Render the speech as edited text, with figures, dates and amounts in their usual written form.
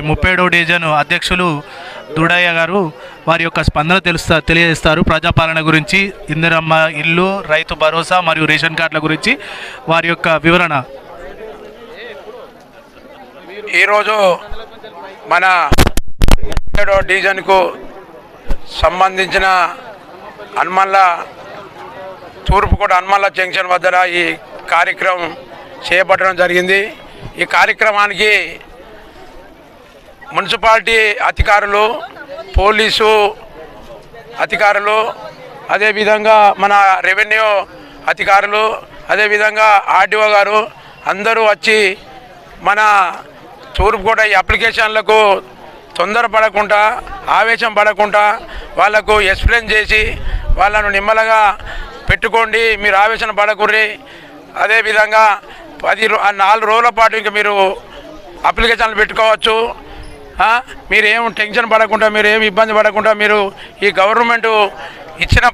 37వ division అధ్యక్షులు దుడయ్య గారు వారి యొక్క స్పందన తెలియజేస్తారు. ప్రజాపాలన గురించి, ఇందిరమ్మ ఇల్లు, రైతు భరోసా మరియు రేషన్ కార్డుల గురించి వారి యొక్క వివరణ. ఈరోజు మన 37వ డివిజన్కు సంబంధించిన తూర్పుకోట హనుమల్ల జంక్షన్ వద్ద ఈ కార్యక్రమం చేపట్టడం జరిగింది. ఈ కార్యక్రమానికి మున్సిపాలిటీ అధికారులు, పోలీసు అధికారులు, అదేవిధంగా మన రెవెన్యూ అధికారులు, అదేవిధంగా ఆర్డీఓ గారు అందరూ వచ్చి మన తూర్పుకోట ఈ అప్లికేషన్లకు తొందరపడకుండా, ఆవేశం పడకుండా వాళ్లకు ఎక్స్ప్లెయిన్ చేసి వాళ్ళను నిమ్మలంగా పెట్టుకోండి, మీరు ఆవేశం పడకుర్రి. అదేవిధంగా 4 రోజుల పాటు ఇంకా మీరు అప్లికేషన్లు పెట్టుకోవచ్చు. మీరేం టెన్షన్ పడకుండా, మీరేం ఇబ్బంది పడకుండా మీరు ఈ గవర్నమెంట్ ఇచ్చిన